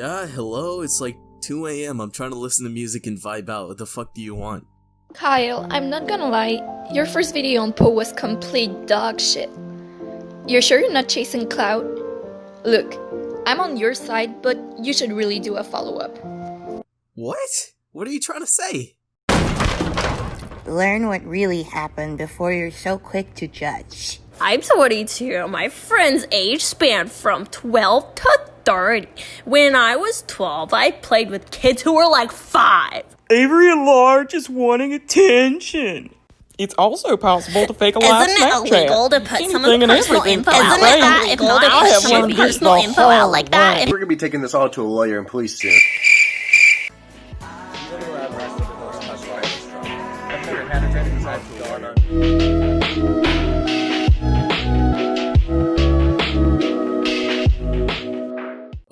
Yeah, hello? It's like 2 a.m. I'm trying to listen to music and vibe out. What the fuck do you want? Kyle, I'm not gonna lie, your first video on Poe was complete dog shit. You're sure you're not chasing clout? Look, I'm on your side, but you should really do a follow-up. What? What are you trying to say? Learn what really happened before you're so quick to judge. I'm 22. My friend's age span from 12 to 30. When I was 12, I played with kids who were like 5. Avery at large is wanting attention. It's also possible to fake a live Isn't it illegal to put some of the personal info out like that? If not, if some of the personal info out like that. We're gonna be taking this all to a lawyer and police soon.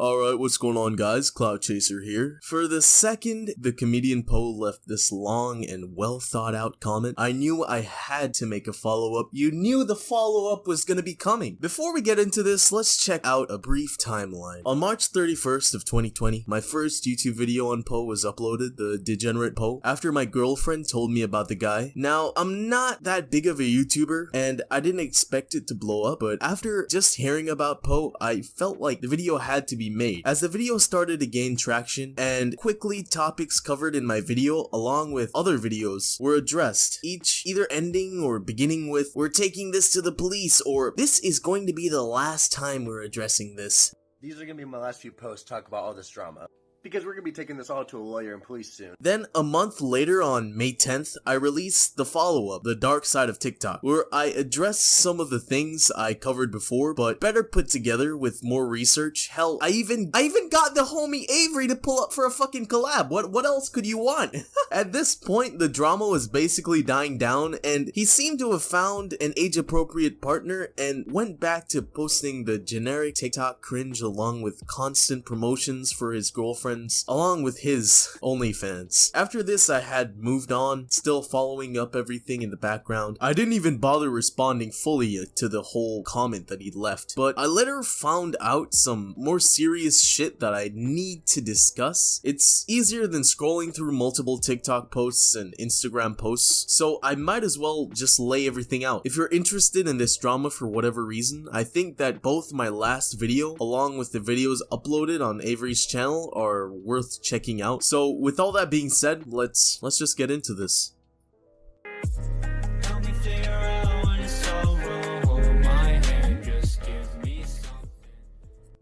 Alright, what's going on guys? Cloud Chaser here. For the second TheComedianPoe left this long and well thought out comment, I knew I had to make a follow-up. You knew the follow-up was gonna be coming. Before we get into this, let's check out a brief timeline. On March 31st of 2020, my first YouTube video on Poe was uploaded, the Degenerate Poe, after my girlfriend told me about the guy. Now, I'm not that big of a YouTuber, and I didn't expect it to blow up, but after just hearing about Poe, I felt like the video had to be made. As the video started to gain traction, and quickly topics covered in my video along with other videos were addressed, each either ending or beginning with "we're taking this to the police" or "this is going to be the last time we're addressing this." These are gonna be my last few posts talk about all this drama. Because we're gonna be taking this all to a lawyer and police soon. Then a month later on May 10th, I released the follow-up, The Dark Side of TikTok, where I addressed some of the things I covered before, but better put together with more research. Hell, I even got the homie Avery to pull up for a fucking collab. What else could you want? At this point, the drama was basically dying down, and he seemed to have found an age-appropriate partner and went back to posting the generic TikTok cringe along with constant promotions for his girlfriend, along with his OnlyFans. After this, I had moved on, still following up everything in the background. I didn't even bother responding fully to the whole comment that he'd left, but I later found out some more serious shit that I need to discuss. It's easier than scrolling through multiple TikTok posts and Instagram posts, so I might as well just lay everything out. If you're interested in this drama for whatever reason, I think that both my last video, along with the videos uploaded on Avery's channel, are worth checking out. So with all that being said, let's just get into this.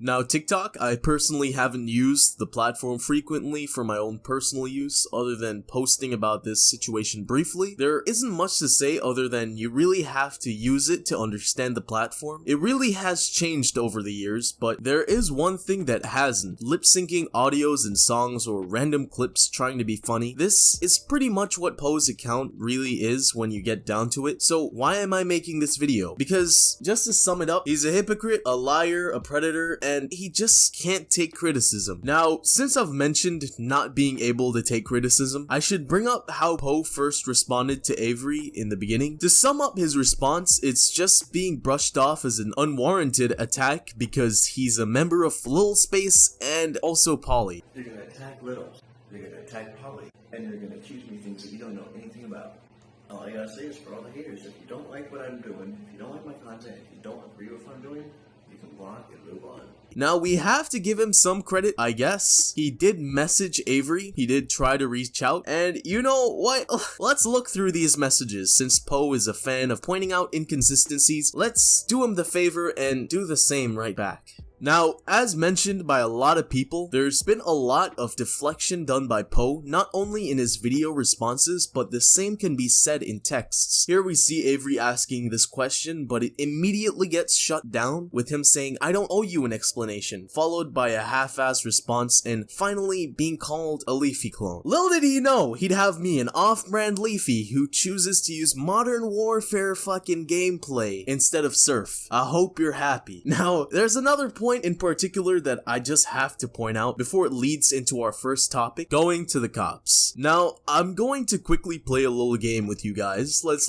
Now, TikTok, I personally haven't used the platform frequently for my own personal use, other than posting about this situation briefly. There isn't much to say other than you really have to use it to understand the platform. It really has changed over the years, but there is one thing that hasn't. Lip-syncing audios and songs or random clips trying to be funny. This is pretty much what Poe's account really is when you get down to it. So why am I making this video? Because, just to sum it up, he's a hypocrite, a liar, a predator, and he just can't take criticism. Now, since I've mentioned not being able to take criticism, I should bring up how Poe first responded to Avery in the beginning. To sum up his response, it's just being brushed off as an unwarranted attack because he's a member of Lil Space and also Polly. You're gonna attack Little, you're gonna attack Polly, and you're gonna accuse me things that you don't know anything about. All I gotta say is for all the haters, if you don't like what I'm doing, if you don't like my content, if you don't agree with what I'm doing, you can block and move on. Now, we have to give him some credit, I guess. He did message Avery, he did try to reach out, and you know what? Let's look through these messages. Since Poe is a fan of pointing out inconsistencies, let's do him the favor and do the same right back. Now, as mentioned by a lot of people, there's been a lot of deflection done by Poe, not only in his video responses, but the same can be said in texts. Here we see Avery asking this question, but it immediately gets shut down with him saying, "I don't owe you an explanation," followed by a half-assed response, and finally being called a Leafy clone. Little did he know he'd have me, an off-brand Leafy who chooses to use Modern Warfare fucking gameplay instead of Surf. I hope you're happy. Now, there's another point point in particular that I just have to point out before it leads into our first topic, going to the cops. Now, I'm going to quickly play a little game with you guys. Let's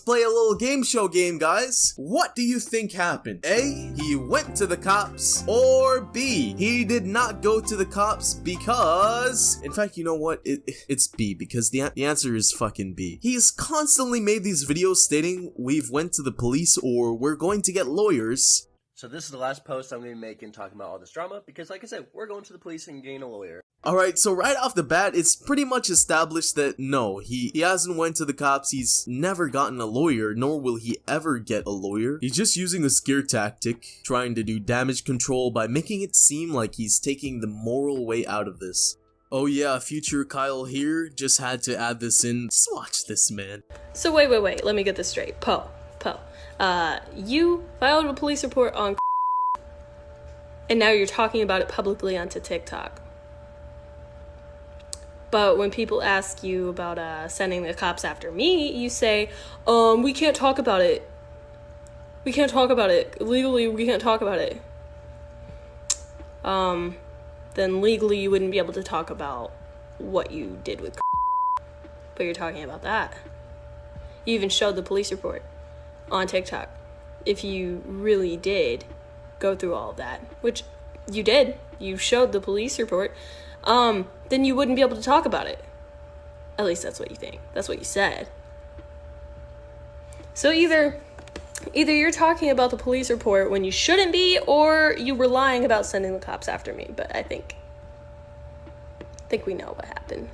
play a little game show game, guys. What do you think happened? A, he went to the cops, or B, he did not go to the cops because, in fact, you know what? It's B, because the answer is fucking B. He's constantly made these videos stating we've went to the police or we're going to get lawyers. So this is the last post I'm going to be making talking about all this drama, because like I said, we're going to the police and getting a lawyer. Alright, so right off the bat, it's pretty much established that no, he hasn't went to the cops, he's never gotten a lawyer, nor will he ever get a lawyer. He's just using a scare tactic, trying to do damage control by making it seem like he's taking the moral way out of this. Oh yeah, future Kyle here, just had to add this in. Just watch this, man. So wait, let me get this straight. Poe. You filed a police report on and now you're talking about it publicly onto TikTok. But when people ask you about sending the cops after me, you say, we can't talk about it. We can't talk about it. Legally, we can't talk about it. Then legally you wouldn't be able to talk about what you did with but you're talking about that. You even showed the police report on TikTok. If you really did go through all of that, which you did, you showed the police report, then you wouldn't be able to talk about it. At least that's what you think. That's what you said. So either you're talking about the police report when you shouldn't be, or you were lying about sending the cops after me. But I think we know what happened.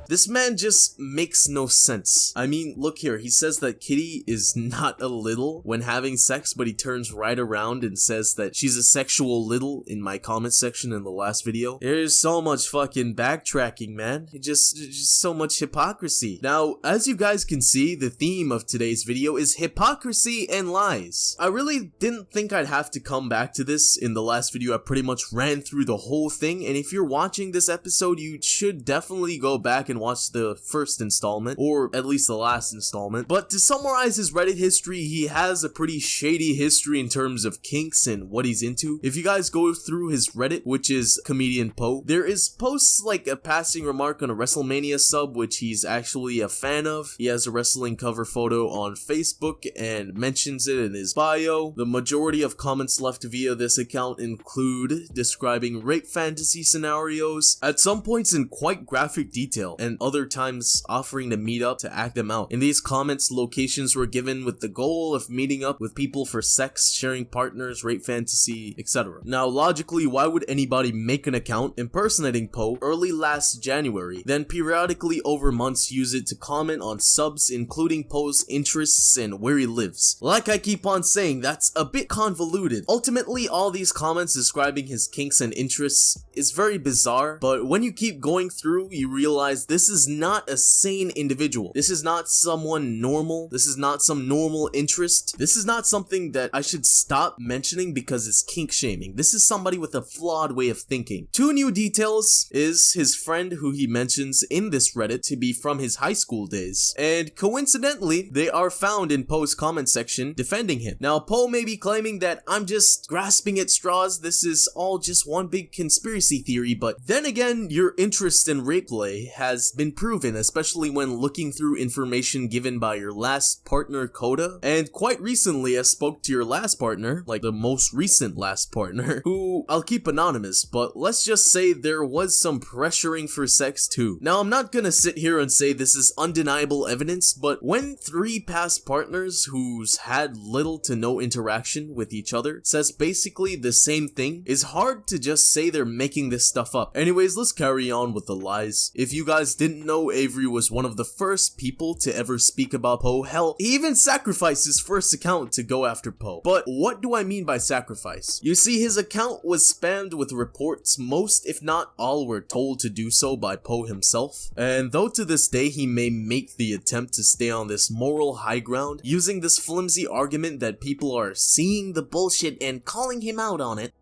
This man just makes no sense. I mean, look here, he says that Kitty is not a little when having sex, but he turns right around and says that she's a sexual little in my comment section in the last video. There's so much fucking backtracking, man. It's just so much hypocrisy. Now, as you guys can see, the theme of today's video is hypocrisy and lies. I really didn't think I'd have to come back to this. In the last video, I pretty much ran through the whole thing, and if you're watching this episode, you should definitely go back and watch the first installment, or at least the last installment. But to summarize his Reddit history, he has a pretty shady history in terms of kinks and what he's into. If you guys go through his Reddit, which is TheComedianPoe, there is posts like a passing remark on a WrestleMania sub, which he's actually a fan of. He has a wrestling cover photo on Facebook and mentions it in his bio. The majority of comments left via this account include describing rape fantasy scenarios, at some points in quite graphic detail, and other times offering to meet up to act them out. In these comments, locations were given with the goal of meeting up with people for sex, sharing partners, rape fantasy, etc. Now, logically, why would anybody make an account impersonating Poe early last January, then periodically over months use it to comment on subs, including Poe's interests and where he lives? Like I keep on saying, that's a bit convoluted. Ultimately, all these comments describing his kinks and interests is very bizarre, but when you keep going through, you realize this is not a sane individual. This is not someone normal. This is not some normal interest. This is not something that I should stop mentioning because it's kink shaming. This is somebody with a flawed way of thinking. Two new details is his friend who he mentions in this Reddit to be from his high school days. And coincidentally, they are found in Poe's comment section defending him. Now, Poe may be claiming that I'm just grasping at straws. This is all just one big conspiracy theory, but then again, your interest in rape play has been proven, especially when looking through information given by your last partner, Coda. And quite recently, I spoke to your last partner, like the most recent last partner, who I'll keep anonymous, but let's just say there was some pressuring for sex too. Now, I'm not gonna sit here and say this is undeniable evidence, but when 3 past partners who's had little to no interaction with each other says basically the same thing, it's hard to just say they're making this stuff up. Anyways, let's carry on with the lies. If you guys didn't know, Avery was one of the first people to ever speak about Poe. Hell, he even sacrificed his first account to go after Poe. But what do I mean by sacrifice? You see, his account was spammed with reports. Most, if not all, were told to do so by Poe himself. And though to this day he may make the attempt to stay on this moral high ground, using this flimsy argument that people are seeing the bullshit and calling him out on it.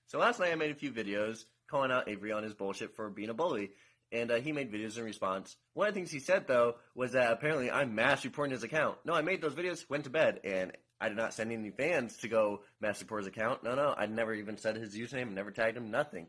So last night I made a few videos calling out Avery on his bullshit for being a bully. and he made videos in response. One of the things he said, though, was that apparently I'm mass reporting his account. No, I made those videos, went to bed, and I did not send any fans to go mass report his account. No, I never even said his username, never tagged him, nothing.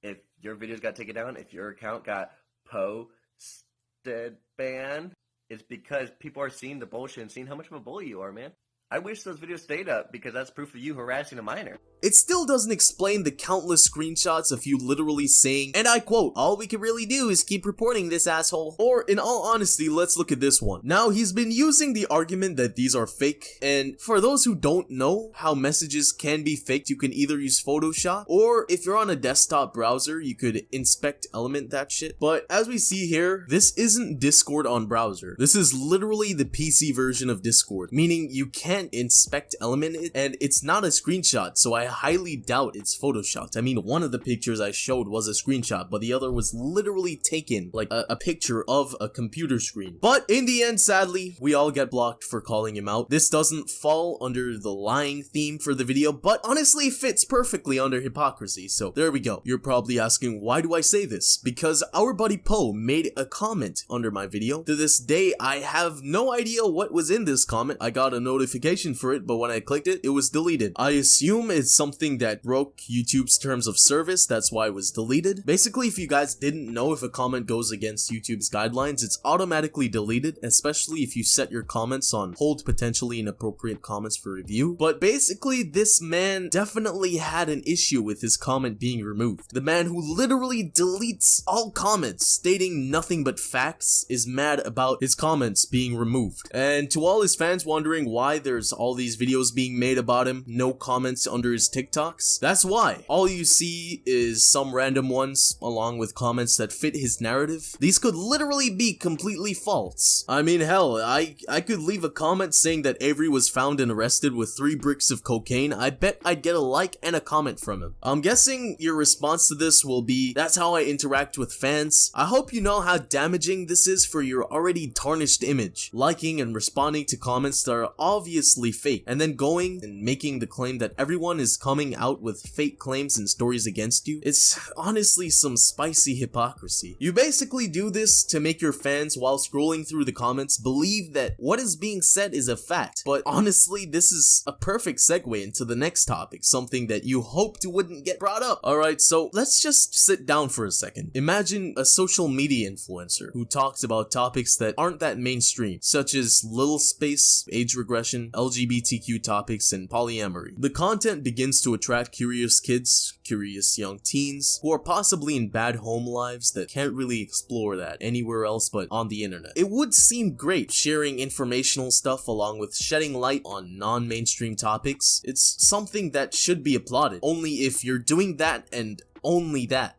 If your videos got taken down, if your account got posted banned, it's because people are seeing the bullshit and seeing how much of a bully you are, man. I wish those videos stayed up because that's proof of you harassing a minor. It still doesn't explain the countless screenshots of you literally saying, and I quote, "All we can really do is keep reporting this asshole." Or, in all honesty, let's look at this one. Now, he's been using the argument that these are fake, and for those who don't know how messages can be faked, you can either use Photoshop, or if you're on a desktop browser, you could inspect element that shit. But as we see here, this isn't Discord on browser. This is literally the PC version of Discord, meaning you can't inspect element it, and it's not a screenshot, so I highly doubt it's photoshopped. I mean, one of the pictures I showed was a screenshot, but the other was literally taken like a picture of a computer screen. But in the end, sadly, we all get blocked for calling him out. This doesn't fall under the lying theme for the video, but honestly fits perfectly under hypocrisy, so there we go. You're probably asking, why do I say this? Because our buddy Poe made a comment under my video. To this day, I have no idea what was in this comment. I got a notification for it, but when I clicked it, it was deleted. I assume it's something that broke YouTube's terms of service, that's why it was deleted. Basically, if you guys didn't know, if a comment goes against YouTube's guidelines, it's automatically deleted, especially if you set your comments on hold potentially inappropriate comments for review. But basically, this man definitely had an issue with his comment being removed. The man who literally deletes all comments stating nothing but facts is mad about his comments being removed. And to all his fans wondering why there's all these videos being made about him, no comments under his TikToks, that's why. All you see is some random ones along with comments that fit his narrative. These could literally be completely false. I mean, hell, I could leave a comment saying that Avery was found and arrested with 3 bricks of cocaine. I bet I'd get a like and a comment from him. I'm guessing your response to this will be, that's how I interact with fans. I hope you know how damaging this is for your already tarnished image. Liking and responding to comments that are obviously fake, and then going and making the claim that everyone is coming out with fake claims and stories against you. It's honestly some spicy hypocrisy. You basically do this to make your fans, while scrolling through the comments, believe that what is being said is a fact. But honestly, this is a perfect segue into the next topic, something that you hoped wouldn't get brought up. Alright, so let's just sit down for a second. Imagine a social media influencer who talks about topics that aren't that mainstream, such as little space, age regression, LGBTQ topics, and polyamory. The content begins to attract curious kids, curious young teens, who are possibly in bad home lives that can't really explore that anywhere else but on the internet. It would seem great sharing informational stuff along with shedding light on non-mainstream topics. It's something that should be applauded, only if you're doing that and only that.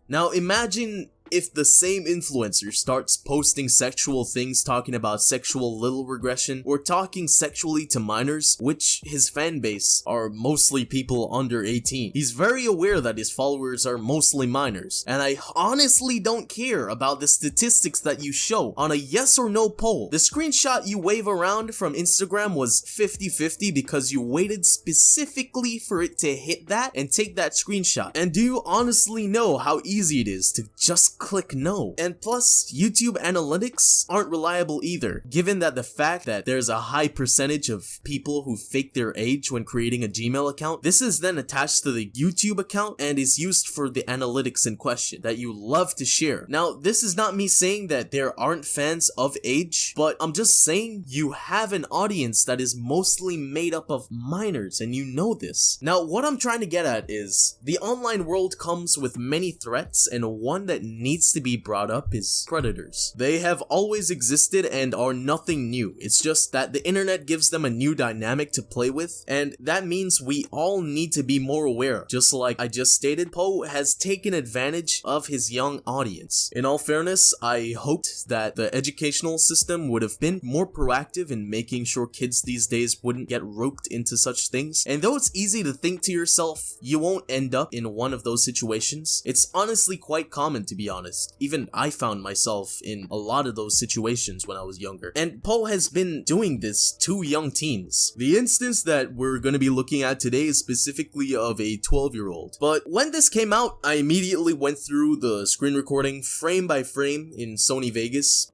Now imagine if the same influencer starts posting sexual things, talking about sexual little regression, or talking sexually to minors, which his fan base are mostly people under 18. He's very aware that his followers are mostly minors, and I honestly don't care about the statistics that you show on a yes or no poll. The screenshot you wave around from Instagram was 50-50 because you waited specifically for it to hit that and take that screenshot. And do you honestly know how easy it is to just click no? And plus, YouTube analytics aren't reliable either, given that the fact that there's a high percentage of people who fake their age when creating a Gmail account. This is then attached to the YouTube account and is used for the analytics in question that you love to share. Now, this is not me saying that there aren't fans of age, but I'm just saying you have an audience that is mostly made up of minors, and you know this. Now, what I'm trying to get at is, the online world comes with many threats, and one that needs to be brought up is predators. They have always existed and are nothing new. It's just that the internet gives them a new dynamic to play with, and that means we all need to be more aware. Just like I just stated, Poe has taken advantage of his young audience. In all fairness, I hoped that the educational system would have been more proactive in making sure kids these days wouldn't get roped into such things. And though it's easy to think to yourself, you won't end up in one of those situations, it's honestly quite common, to be honest. honest. Even I found myself in a lot of those situations when I was younger. And Poe has been doing this to young teens. The instance that we're gonna be looking at today is specifically of a 12-year-old. But when this came out, I immediately went through the screen recording frame by frame in Sony Vegas.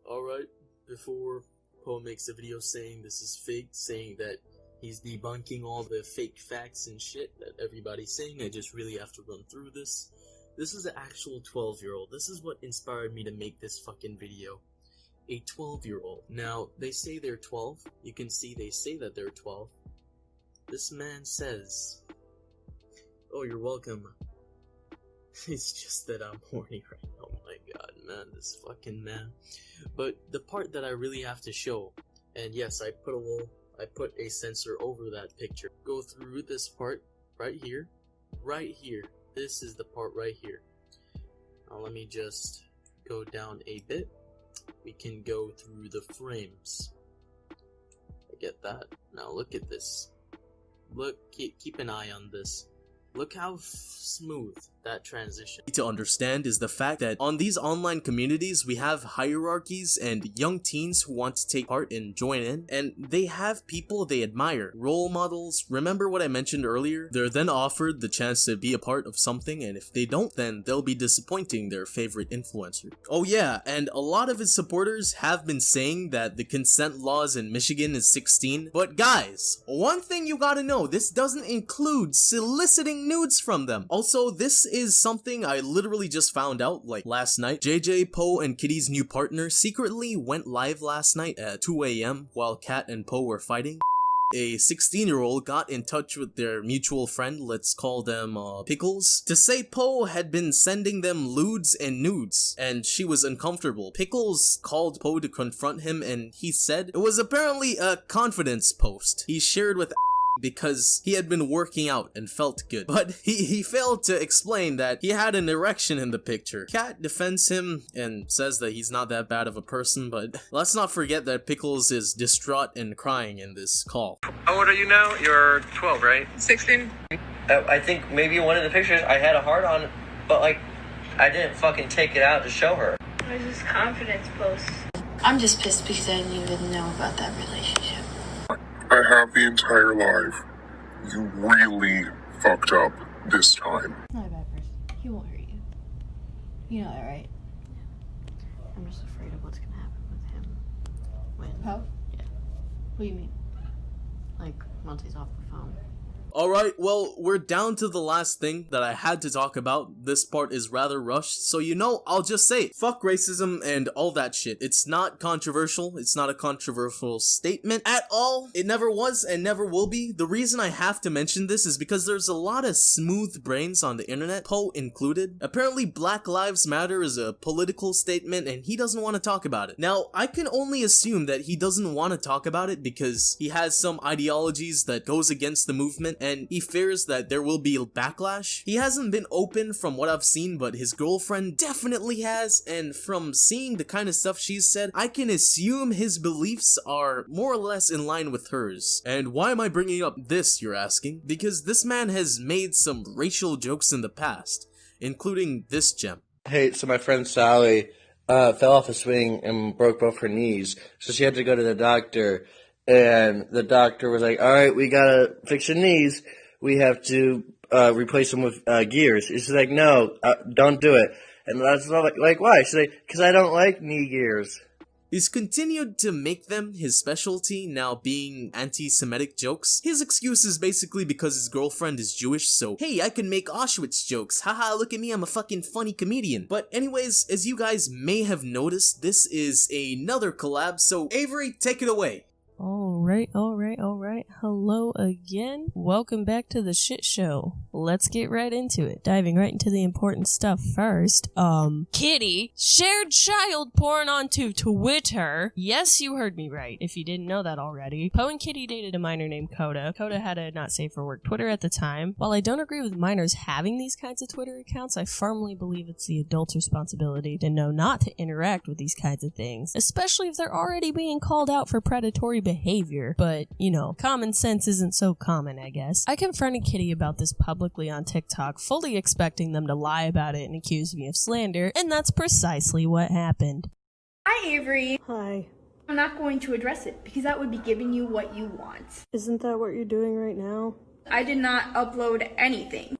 Alright, before Poe makes a video saying this is fake, saying that he's debunking all the fake facts and shit that everybody's saying, I just really have to run through this. This is an actual 12-year-old. This is what inspired me to make this fucking video. A 12-year-old. Now, they say they're 12. You can see they say that they're 12. This man says, "Oh, you're welcome." It's just that I'm horny right now. Oh my god, man, this fucking man. But the part that I really have to show, and yes, I put a censor over that picture. Go through this part right here. Right here. This is the part right here. Now let me just go down a bit. We can go through the frames. I get that. Now look at this. Look, keep an eye on this. Look how smooth that transition. To understand is the fact that on these online communities we have hierarchies and young teens who want to take part and join in, and they have people they admire, role models. Remember what I mentioned earlier? They're then offered the chance to be a part of something, and if they don't, then they'll be disappointing their favorite influencer. Oh yeah, and a lot of his supporters have been saying that the consent laws in Michigan is 16, but guys, one thing you gotta know, this doesn't include soliciting nudes from them. Also, this is something I literally just found out like last night. JJ, Poe, and Kitty's new partner secretly went live last night at 2 AM while Kat and Poe were fighting. A 16-year-old got in touch with their mutual friend, let's call them Pickles, to say Poe had been sending them lewds and nudes, and she was uncomfortable. Pickles called Poe to confront him, and he said it was apparently a confidence post he shared with because he had been working out and felt good. But he failed to explain that he had an erection in the picture. Kat defends him and says that he's not that bad of a person, but let's not forget that Pickles is distraught and crying in this call. How old are you now? You're 12, right? 16. I think maybe one of the pictures I had a heart on, but like, I didn't fucking take it out to show her. Where's this confidence post? I'm just pissed because I didn't even know about that relationship. I have the entire life. You really fucked up this time. Not a bad person. He won't hurt you. You know that, right? I'm just afraid of what's gonna happen with him when... Poe? Yeah. What do you mean? Like, once he's off the phone. Alright, well, we're down to the last thing that I had to talk about. This part is rather rushed, so you know, I'll just say it. Fuck racism and all that shit. It's not controversial. It's not a controversial statement at all. It never was and never will be. The reason I have to mention this is because there's a lot of smooth brains on the internet, Poe included. Apparently, Black Lives Matter is a political statement and he doesn't want to talk about it. Now, I can only assume that he doesn't want to talk about it because he has some ideologies that goes against the movement, and he fears that there will be backlash. He hasn't been open from what I've seen, but his girlfriend definitely has, and from seeing the kind of stuff she's said, I can assume his beliefs are more or less in line with hers. And why am I bringing up this, you're asking? Because this man has made some racial jokes in the past, including this gem. Hey, so my friend Sally fell off a swing and broke both her knees, so she had to go to the doctor. And the doctor was like, all right, we gotta fix your knees. We have to replace them with gears. She's like, no, don't do it. And that's like, why? She's like, because I don't like knee gears. He's continued to make them his specialty, now being anti-Semitic jokes. His excuse is basically because his girlfriend is Jewish, so hey, I can make Auschwitz jokes. Haha, look at me, I'm a fucking funny comedian. But anyways, as you guys may have noticed, this is another collab, so Avery, take it away. Alright. Hello again. Welcome back to the shit show. Let's get right into it. Diving right into the important stuff first. Kitty shared child porn onto Twitter. Yes, you heard me right, if you didn't know that already. Poe and Kitty dated a minor named Coda. Coda had a not safe for work Twitter at the time. While I don't agree with minors having these kinds of Twitter accounts, I firmly believe it's the adult's responsibility to know not to interact with these kinds of things, especially if they're already being called out for predatory behavior, but, you know, common sense isn't so common, I guess. I confronted Kitty about this publicly on TikTok, fully expecting them to lie about it and accuse me of slander, and that's precisely what happened. Hi, Avery. Hi. I'm not going to address it because that would be giving you what you want. Isn't that what you're doing right now? I did not upload anything.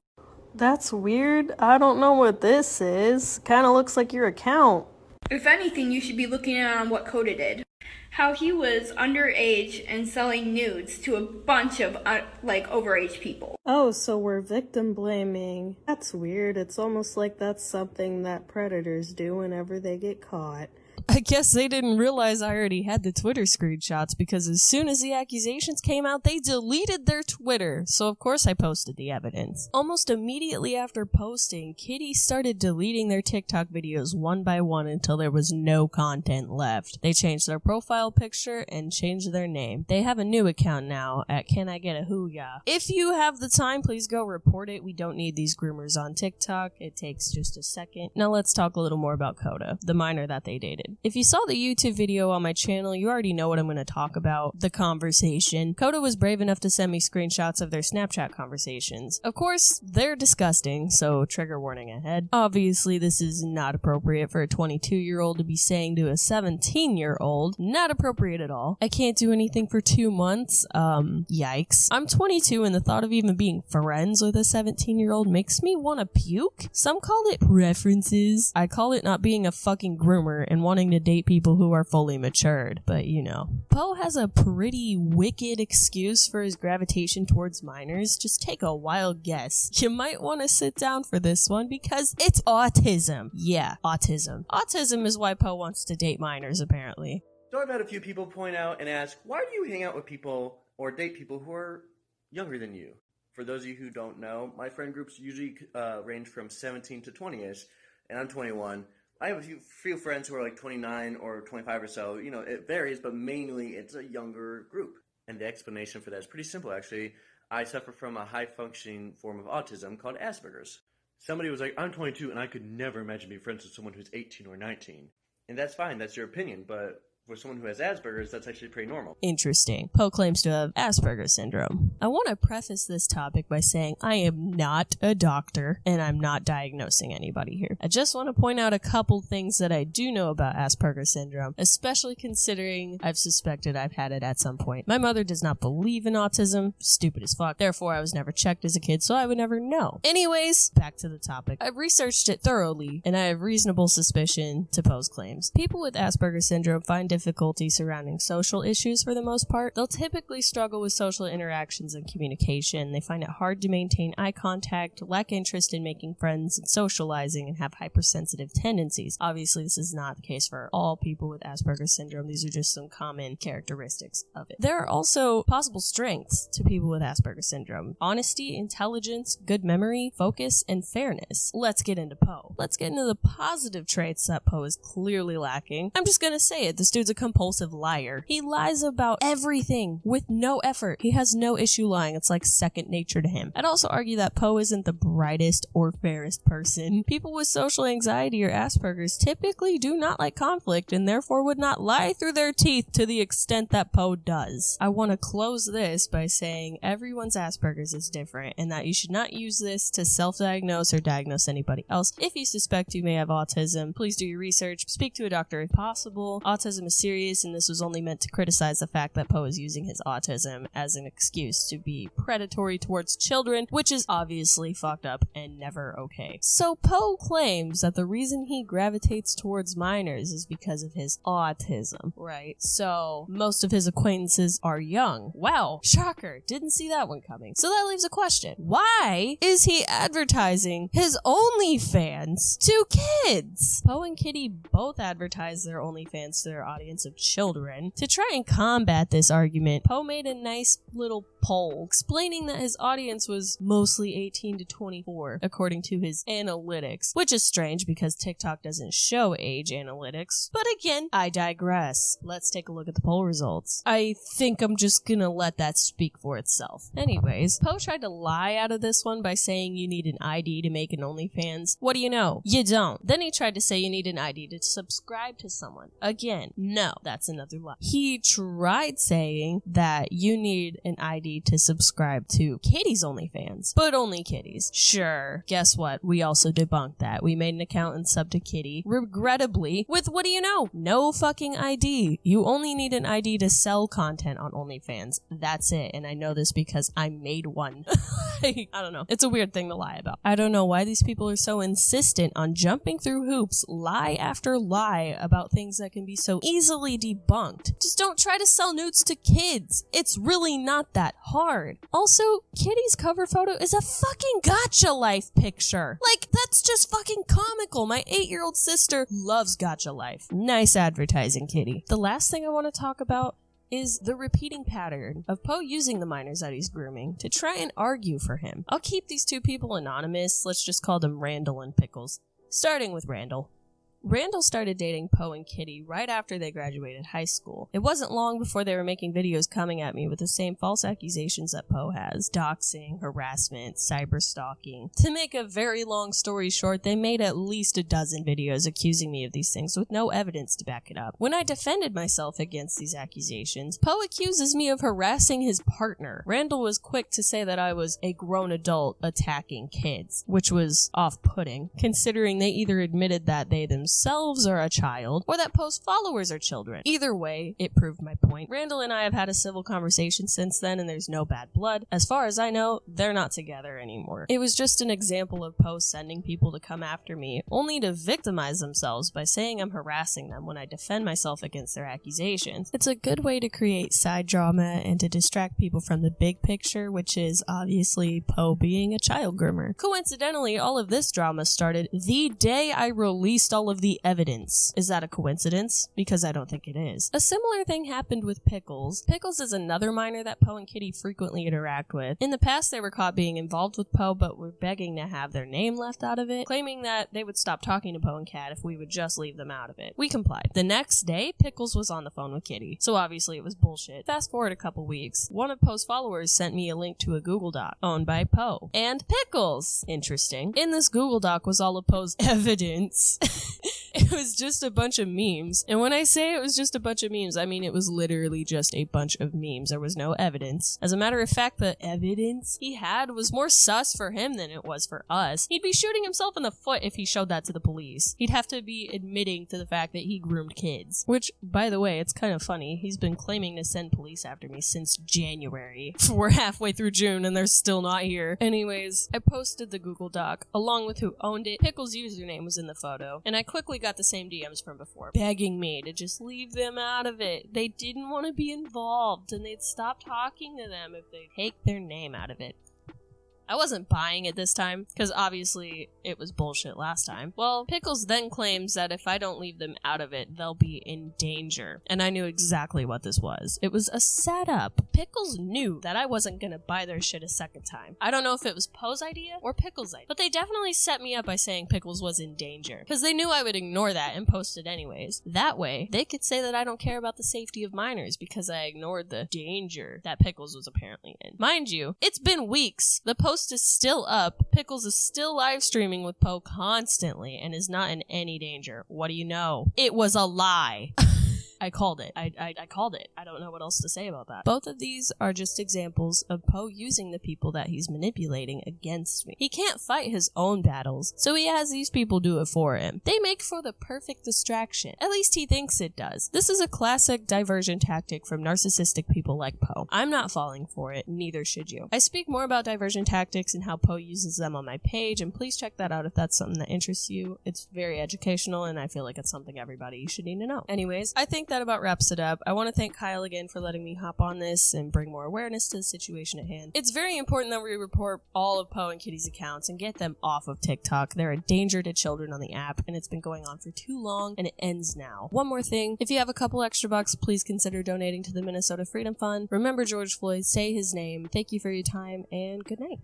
That's weird. I don't know what this is. Kinda looks like your account. If anything, you should be looking at what Coda did. How he was underage and selling nudes to a bunch of, overage people. Oh, so we're victim blaming. That's weird. It's almost like that's something that predators do whenever they get caught. I guess they didn't realize I already had the Twitter screenshots, because as soon as the accusations came out, they deleted their Twitter. So of course I posted the evidence. Almost immediately after posting, Kitty started deleting their TikTok videos one by one until there was no content left. They changed their profile picture and changed their name. They have a new account now at Can I Get a Hoo-Ya. If you have the time, please go report it. We don't need these groomers on TikTok. It takes just a second. Now let's talk a little more about Coda, the minor that they dated. If you saw the YouTube video on my channel, you already know what I'm going to talk about, the conversation. Coda was brave enough to send me screenshots of their Snapchat conversations. Of course, they're disgusting, so trigger warning ahead. Obviously, this is not appropriate for a 22-year-old to be saying to a 17-year-old. Not appropriate at all. I can't do anything for 2 months. Yikes. I'm 22 and the thought of even being friends with a 17-year-old makes me want to puke. Some call it preferences. I call it not being a fucking groomer and wanting to date people who are fully matured, but you know. Poe has a pretty wicked excuse for his gravitation towards minors. Just take a wild guess. You might want to sit down for this one because it's autism. Yeah, autism. Autism is why Poe wants to date minors, apparently. So I've had a few people point out and ask, why do you hang out with people or date people who are younger than you? For those of you who don't know, my friend groups usually range from 17 to 20-ish, and I'm 21. I have a few friends who are like 29 or 25 or so. You know, it varies, but mainly it's a younger group. And the explanation for that is pretty simple, actually. I suffer from a high-functioning form of autism called Asperger's. Somebody was like, I'm 22 and I could never imagine being friends with someone who's 18 or 19. And that's fine, that's your opinion, but for someone who has Asperger's, that's actually pretty normal. Interesting. Poe claims to have Asperger's syndrome. I want to preface this topic by saying I am not a doctor, and I'm not diagnosing anybody here. I just want to point out a couple things that I do know about Asperger's syndrome, especially considering I've suspected I've had it at some point. My mother does not believe in autism, stupid as fuck, therefore I was never checked as a kid, so I would never know. Anyways, back to the topic. I've researched it thoroughly, and I have reasonable suspicion to Poe's claims. People with Asperger's syndrome find difficulty surrounding social issues for the most part. They'll typically struggle with social interactions and communication. They find it hard to maintain eye contact, lack interest in making friends and socializing, and have hypersensitive tendencies. Obviously, this is not the case for all people with Asperger's syndrome. These are just some common characteristics of it. There are also possible strengths to people with Asperger's syndrome: honesty, intelligence, good memory, focus, and fairness. Let's get into Poe. Let's get into the positive traits that Poe is clearly lacking. I'm just gonna say it. This dude's a compulsive liar. He lies about everything with no effort. He has no issue lying. It's like second nature to him. I'd also argue that Poe isn't the brightest or fairest person. People with social anxiety or Asperger's typically do not like conflict and therefore would not lie through their teeth to the extent that Poe does. I want to close this by saying everyone's Asperger's is different and that you should not use this to self-diagnose or diagnose anybody else. If you suspect you may have autism, please do your research. Speak to a doctor if possible. Autism is serious, and this was only meant to criticize the fact that Poe is using his autism as an excuse to be predatory towards children, which is obviously fucked up and never okay. So Poe claims that the reason he gravitates towards minors is because of his autism, right? So most of his acquaintances are young. Wow, shocker, didn't see that one coming. So that leaves a question. Why is he advertising his OnlyFans to kids? Poe and Kitty both advertise their OnlyFans to their audience of children. To try and combat this argument, Poe made a nice little poll explaining that his audience was mostly 18 to 24, according to his analytics, which is strange because TikTok doesn't show age analytics. But again, I digress. Let's take a look at the poll results. I think I'm just gonna let that speak for itself. Anyways, Poe tried to lie out of this one by saying you need an ID to make an OnlyFans. What do you know? You don't. Then he tried to say you need an ID to subscribe to someone. Again, no, that's another lie. He tried saying that you need an ID to subscribe to Kitty's OnlyFans, but only Kitty's. Sure, guess what? We also debunked that. We made an account and subbed to Kitty, regrettably, with what do you know? No fucking ID. You only need an ID to sell content on OnlyFans. That's it, and I know this because I made one. I don't know. It's a weird thing to lie about. I don't know why these people are so insistent on jumping through hoops, lie after lie, about things that can be so easily debunked. Just don't try to sell nudes to kids. It's really not that hard. Also, Kitty's cover photo is a fucking Gacha Life picture. Like, that's just fucking comical. My 8-year-old sister loves Gacha Life. Nice advertising, Kitty. The last thing I want to talk about is the repeating pattern of Poe using the minors that he's grooming to try and argue for him. I'll keep these two people anonymous. Let's just call them Randall and Pickles. Starting with Randall. Randall started dating Poe and Kitty right after they graduated high school. It wasn't long before they were making videos coming at me with the same false accusations that Poe has. Doxing, harassment, cyberstalking. To make a very long story short, they made at least a dozen videos accusing me of these things with no evidence to back it up. When I defended myself against these accusations, Poe accuses me of harassing his partner. Randall was quick to say that I was a grown adult attacking kids, which was off-putting, considering they either admitted that they themselves are a child, or that Poe's followers are children. Either way, it proved my point. Randall and I have had a civil conversation since then, and there's no bad blood. As far as I know, they're not together anymore. It was just an example of Poe sending people to come after me, only to victimize themselves by saying I'm harassing them when I defend myself against their accusations. It's a good way to create side drama and to distract people from the big picture, which is obviously Poe being a child groomer. Coincidentally, all of this drama started the day I released all of the evidence. Is that a coincidence? Because I don't think it is. A similar thing happened with Pickles. Pickles is another minor that Poe and Kitty frequently interact with. In the past, they were caught being involved with Poe, but were begging to have their name left out of it, claiming that they would stop talking to Poe and Cat if we would just leave them out of it. We complied. The next day, Pickles was on the phone with Kitty, so obviously it was bullshit. Fast forward a couple weeks, one of Poe's followers sent me a link to a Google Doc owned by Poe and Pickles. Interesting. In this Google Doc was all of Poe's evidence. It was just a bunch of memes. And when I say it was just a bunch of memes, I mean it was literally just a bunch of memes. There was no evidence. As a matter of fact, the evidence he had was more sus for him than it was for us. He'd be shooting himself in the foot if he showed that to the police. He'd have to be admitting to the fact that he groomed kids. Which, by the way, it's kind of funny. He's been claiming to send police after me since January. We're halfway through June and they're still not here. Anyways, I posted the Google Doc along with who owned it. Pickles' username was in the photo, and I quickly got the same DMs from before, begging me to just leave them out of it. They didn't want to be involved, and they'd stop talking to them if they take their name out of it. I wasn't buying it this time, because obviously it was bullshit last time. Well, Pickles then claims that if I don't leave them out of it, they'll be in danger. And I knew exactly what this was. It was a setup. Pickles knew that I wasn't gonna buy their shit a second time. I don't know if it was Poe's idea or Pickles' idea, but they definitely set me up by saying Pickles was in danger, because they knew I would ignore that and post it anyways. That way, they could say that I don't care about the safety of minors because I ignored the danger that Pickles was apparently in. Mind you, it's been weeks. The post is still up. Pickles is still live streaming with Poe constantly and is not in any danger. What do you know? It was a lie. I called it. I called it. I don't know what else to say about that. Both of these are just examples of Poe using the people that he's manipulating against me. He can't fight his own battles, so he has these people do it for him. They make for the perfect distraction. At least he thinks it does. This is a classic diversion tactic from narcissistic people like Poe. I'm not falling for it, neither should you. I speak more about diversion tactics and how Poe uses them on my page, and please check that out if that's something that interests you. It's very educational, and I feel like it's something everybody should need to know. Anyways, I think think that about wraps it up. I want to thank Kyle again for letting me hop on this and bring more awareness to the situation at hand. It's very important that we report all of Poe and Kitty's accounts and get them off of TikTok. They're a danger to children on the app, and it's been going on for too long, and it ends now. One more thing, if you have a couple extra bucks, please consider donating to the Minnesota Freedom Fund. Remember George Floyd, say his name. Thank you for your time, and good night.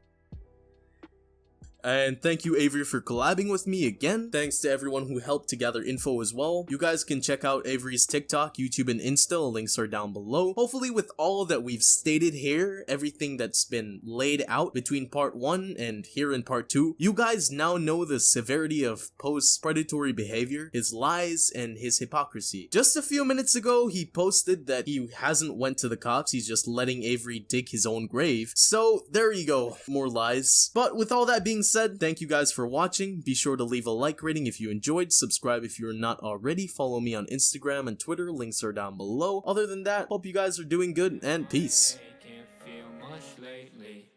And thank you, Avery, for collabing with me again. Thanks to everyone who helped to gather info as well. You guys can check out Avery's TikTok, YouTube, and Insta. Links are down below. Hopefully, with all that we've stated here, everything that's been laid out between part 1 and here in part 2, you guys now know the severity of Poe's predatory behavior, his lies, and his hypocrisy. Just a few minutes ago, he posted that he hasn't went to the cops, he's just letting Avery dig his own grave. So, there you go, more lies. But with all that being said, thank you guys for watching. Be sure to leave a like rating if you enjoyed, subscribe if you're not already, follow me on Instagram and Twitter, links are down below. Other than that, hope you guys are doing good, and peace. Can't feel much lately.